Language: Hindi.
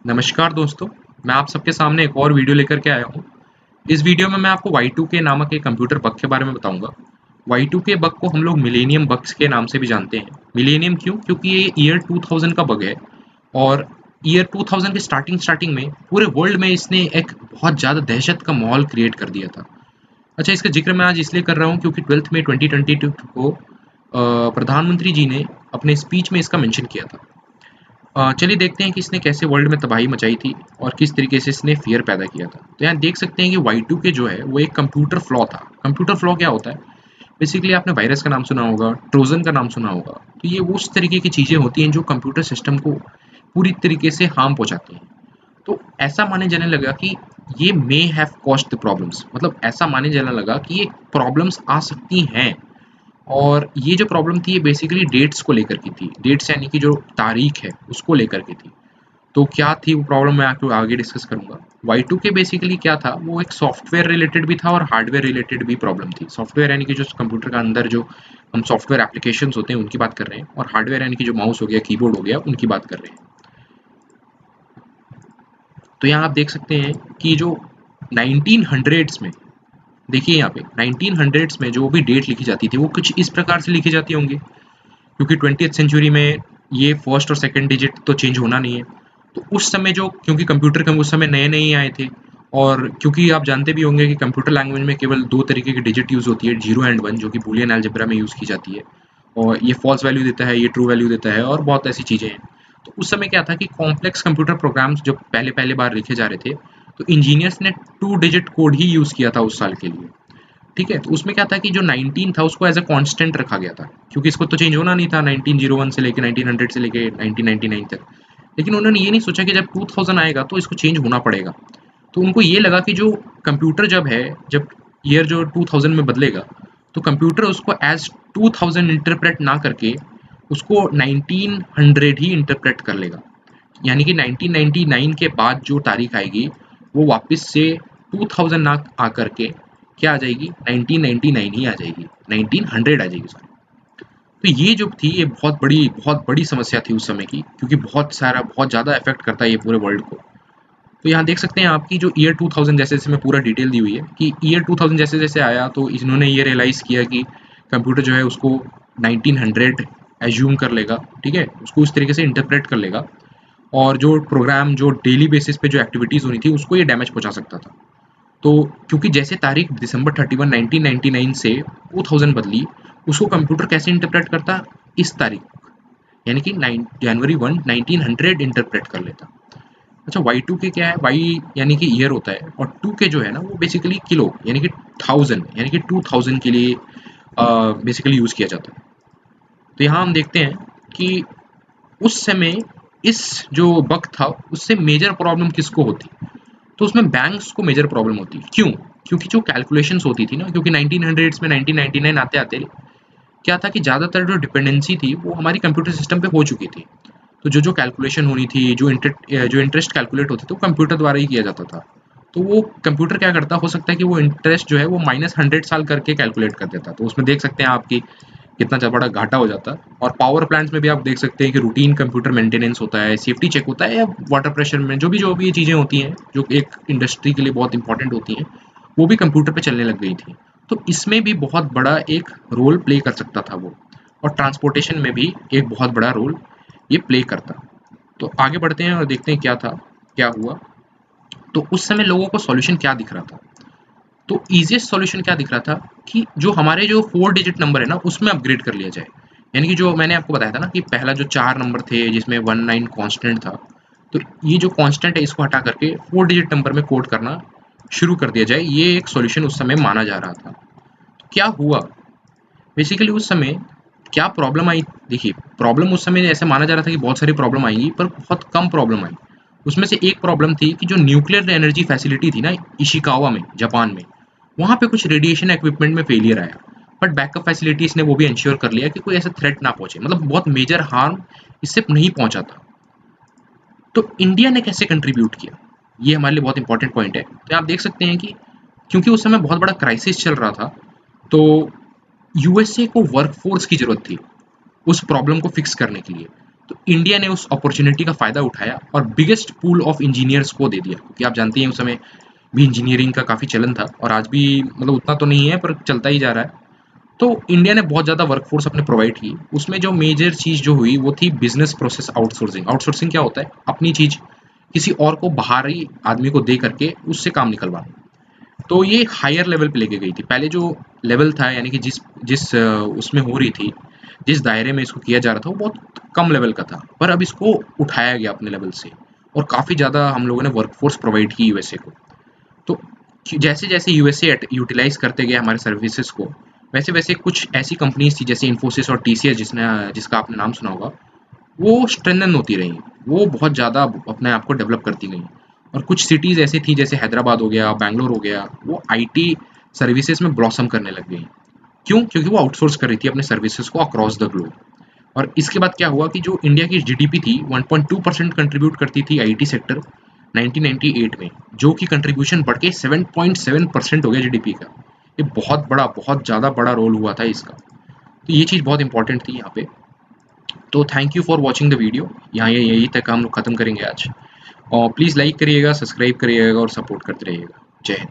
नमस्कार दोस्तों, मैं आप सबके सामने एक और वीडियो लेकर के आया हूँ। इस वीडियो में मैं आपको Y2K नामक एक कंप्यूटर बग के बारे में बताऊंगा। Y2K बग को हम लोग मिलेनियम बग्स के नाम से भी जानते हैं। मिलेनियम क्यों? क्योंकि ये ईयर 2000 का बग है और ईयर 2000 के स्टार्टिंग में पूरे वर्ल्ड में इसने एक बहुत ज़्यादा दहशत का माहौल क्रिएट कर दिया था। अच्छा, इसका जिक्र मैं आज इसलिए कर रहा हूँ क्योंकि 12th में 2022 को प्रधानमंत्री जी ने अपने स्पीच में इसका मेंशन किया था। चलिए देखते हैं कि इसने कैसे वर्ल्ड में तबाही मचाई थी और किस तरीके से इसने फियर पैदा किया था। तो यहाँ देख सकते हैं कि Y2K जो है वो एक कंप्यूटर फ्लॉ था। कंप्यूटर फ्लॉ क्या होता है? बेसिकली आपने वायरस का नाम सुना होगा, ट्रोजन का नाम सुना होगा। तो ये उस तरीके की चीज़ें होती हैं जो कंप्यूटर सिस्टम को पूरी तरीके से हार्म पहुंचाती हैं। तो ऐसा माने जाने लगा कि ये may have caused the problems, मतलब ऐसा माने जाने लगा कि ये प्रॉब्लम्स आ सकती हैं। और ये जो प्रॉब्लम थी ये बेसिकली डेट्स को लेकर की थी। डेट्स यानी कि जो तारीख है उसको लेकर के थी। तो क्या थी वो प्रॉब्लम, मैं आपको आगे डिस्कस करूंगा। Y2K बेसिकली क्या था, वो एक सॉफ्टवेयर रिलेटेड भी था और हार्डवेयर रिलेटेड भी प्रॉब्लम थी। सॉफ्टवेयर यानी कि जो कंप्यूटर का अंदर जो हम सॉफ्टवेयर एप्लीकेशंस होते हैं उनकी बात कर रहे हैं, और हार्डवेयर यानी कि जो माउस हो गया, कीबोर्ड हो गया, उनकी बात कर रहे हैं। तो यहाँ आप देख सकते हैं कि जो 1900s में, देखिए यहाँ पे 1900s में जो भी डेट लिखी जाती थी वो कुछ इस प्रकार से लिखी जाती होंगी, क्योंकि 20th सेंचुरी में ये फर्स्ट और सेकंड डिजिट तो चेंज होना नहीं है। तो उस समय जो, क्योंकि कंप्यूटर के उस समय नए नए ही आए थे, और क्योंकि आप जानते भी होंगे कि कंप्यूटर लैंग्वेज में केवल दो तरीके की डिजिट यूज होती है, 0 और 1, जो कि बूलियन अलजेब्रा में यूज की जाती है। और ये फॉल्स वैल्यू देता है, ये ट्रू वैल्यू देता है, और बहुत ऐसी चीजें हैं। तो उस समय क्या था कि कॉम्प्लेक्स कंप्यूटर प्रोग्राम्स जब पहले पहले बार लिखे जा रहे थे, तो इंजीनियर्स ने 2 डिजिट कोड ही यूज किया था उस साल के लिए। ठीक है, तो उसमें क्या था कि जो 19 था उसको एज अ कांस्टेंट रखा गया था, क्योंकि इसको तो चेंज होना नहीं था 1901 से लेके 1900 से लेके 1999 तक। लेकिन उन्होंने ये नहीं सोचा कि जब 2000 आएगा तो इसको चेंज होना पड़ेगा। तो उनको ये लगा कि जो कंप्यूटर जब है, जब ईयर जो 2000 में बदलेगा, तो कंप्यूटर उसको एज 2000 इंटरप्रेट ना करके उसको 1900 ही इंटरप्रेट कर लेगा। यानी कि 1999 के बाद जो तारीख आएगी वो वापस से 2000 ना आकर के क्या आ जाएगी, 1999 ही आ जाएगी, 1900 आ जाएगी, सॉरी। तो ये जो थी ये बहुत बड़ी समस्या थी उस समय की, क्योंकि बहुत ज़्यादा इफेक्ट करता है ये पूरे वर्ल्ड को। तो यहाँ देख सकते हैं आपकी जो ईयर 2000 जैसे जैसे मैं पूरा डिटेल दी हुई है कि ईयर 2000 जैसे जैसे आया तो इन्होंने ये रियलाइज़ किया कि कंप्यूटर जो है उसको 1900 एज्यूम कर लेगा, ठीक है, उसको उस तरीके से इंटरप्रेट कर लेगा। और जो प्रोग्राम जो डेली बेसिस पे जो एक्टिविटीज़ होनी थी उसको ये डैमेज पहुंचा सकता था। तो क्योंकि जैसे तारीख दिसंबर 31 1999 से 2000 बदली, उसको कंप्यूटर कैसे इंटरप्रेट करता, इस तारीख, यानी कि जनवरी 1 1900 इंटरप्रेट कर लेता। अच्छा, Y2K क्या है? Y यानी कि ईयर होता है, और 2K जो है ना वो बेसिकली किलो यानी कि 1000 यानी कि 2000 के लिए बेसिकली यूज किया जाता है। तो यहाँ हम देखते हैं कि उस समय इस जो बग था उससे मेजर प्रॉब्लम किसको होती, तो उसमें बैंक्स को मेजर प्रॉब्लम होती है। क्यों? क्योंकि जो कैलकुलेशंस होती थी ना, क्योंकि 1900s में 1999 आते आते क्या था कि ज़्यादातर जो डिपेंडेंसी थी वो हमारी कंप्यूटर सिस्टम पे हो चुकी थी। तो जो जो कैलकुलेशन होनी थी, जो इंटरेस्ट कैलकुलेट होती थी, वो कंप्यूटर द्वारा ही किया जाता था। तो वो कंप्यूटर क्या करता, हो सकता है कि वो इंटरेस्ट जो है वो -100 साल करके कैलकुलेट कर देता। तो उसमें देख सकते हैं आपकी कितना बड़ा घाटा हो जाता। और पावर प्लांट्स में भी आप देख सकते हैं कि रूटीन कंप्यूटर मेंटेनेंस होता है, सेफ्टी चेक होता है, या वाटर प्रेशर में जो भी ये चीज़ें होती हैं जो एक इंडस्ट्री के लिए बहुत इंपॉर्टेंट होती हैं, वो भी कंप्यूटर पे चलने लग गई थी। तो इसमें भी बहुत बड़ा एक रोल प्ले कर सकता था वो, और ट्रांसपोर्टेशन में भी एक बहुत बड़ा रोल ये प्ले करता। तो आगे बढ़ते हैं और देखते हैं क्या था, क्या हुआ। तो उस समय लोगों को सॉल्यूशन क्या दिख रहा था, तो ईजिएस्ट सॉल्यूशन क्या दिख रहा था कि जो हमारे जो 4 डिजिट नंबर है ना उसमें अपग्रेड कर लिया जाए। यानी कि जो मैंने आपको बताया था ना कि पहला जो 4 नंबर थे जिसमें 19 कांस्टेंट था, तो ये जो कांस्टेंट है इसको हटा करके 4 डिजिट नंबर में कोड करना शुरू कर दिया जाए, ये एक सॉल्यूशन उस समय माना जा रहा था। तो क्या हुआ बेसिकली उस समय, क्या प्रॉब्लम आई? देखिए, प्रॉब्लम उस समय ऐसे माना जा रहा था कि बहुत सारी प्रॉब्लम आएंगी, पर बहुत कम प्रॉब्लम आई। उसमें से एक प्रॉब्लम थी कि जो न्यूक्लियर एनर्जी फैसिलिटी थी ना इशिकावा में, जापान में, वहाँ पे कुछ रेडिएशन इक्विपमेंट में फेलियर आया। बट बैकअप फैसिलिटीज ने वो भी इंश्योर कर लिया कि कोई ऐसा थ्रेट ना पहुंचे, मतलब बहुत मेजर हार्म इससे नहीं पहुंचा था। तो इंडिया ने कैसे कंट्रीब्यूट किया, ये हमारे लिए बहुत इंपॉर्टेंट पॉइंट है। तो आप देख सकते हैं कि क्योंकि उस समय बहुत बड़ा क्राइसिस चल रहा था, तो यूएसए को वर्कफोर्स की जरूरत थी उस प्रॉब्लम को फिक्स करने के लिए। तो इंडिया ने उस अपॉर्चुनिटी का फ़ायदा उठाया और बिगेस्ट पूल ऑफ इंजीनियर्स को दे दिया, क्योंकि आप जानते हैं उस समय भी इंजीनियरिंग का काफ़ी चलन था और आज भी मतलब उतना तो नहीं है पर चलता ही जा रहा है। तो इंडिया ने बहुत ज़्यादा वर्कफोर्स अपने प्रोवाइड की। उसमें जो मेजर चीज़ जो हुई वो थी बिजनेस प्रोसेस आउटसोर्सिंग। आउटसोर्सिंग क्या होता है? अपनी चीज़ किसी और को बाहरी आदमी को दे करके उससे काम निकलवाना। तो ये हायर लेवल पे लेके गई थी। पहले जो लेवल था यानी कि जिस जिस उसमें हो रही थी, जिस दायरे में इसको किया जा रहा था वो बहुत कम लेवल का था, पर अब इसको उठाया गया अपने लेवल से और काफ़ी ज़्यादा हम लोगों ने वर्कफोर्स प्रोवाइड की यूएसए को। तो जैसे जैसे यूएसए यूटिलाइज करते गए हमारे सर्विसेज को, वैसे वैसे कुछ ऐसी कंपनीज थी जैसे इन्फोसिस और टीसीएस जिसका आपने नाम सुना होगा, वो स्ट्रेंथन होती रही, वो बहुत ज़्यादा अपने आप को डेवलप करती गई। और कुछ सिटीज़ ऐसी थी जैसे हैदराबाद हो गया, बैंगलोर हो गया, वो आईटी सर्विसेज में ब्लॉसम करने लग गई। क्यों? क्योंकि वो आउटसोर्स कर रही थी अपने सर्विसेज को अक्रॉस द ग्लोब। और इसके बाद क्या हुआ कि जो इंडिया की जीडीपी थी 1.2% कंट्रीब्यूट करती थी आईटी सेक्टर 1998 में, जो कि कंट्रीब्यूशन बढ़ के 7.7% हो गया जीडीपी का। ये बहुत ज़्यादा बड़ा रोल हुआ था इसका। तो ये चीज़ बहुत इंपॉर्टेंट थी यहाँ पे। तो thank you for watching the video. यहाँ ये यही तक हम लोग ख़त्म करेंगे आज। और प्लीज़ लाइक करिएगा, सब्सक्राइब करिएगा और सपोर्ट करते रहिएगा। जय हिंद।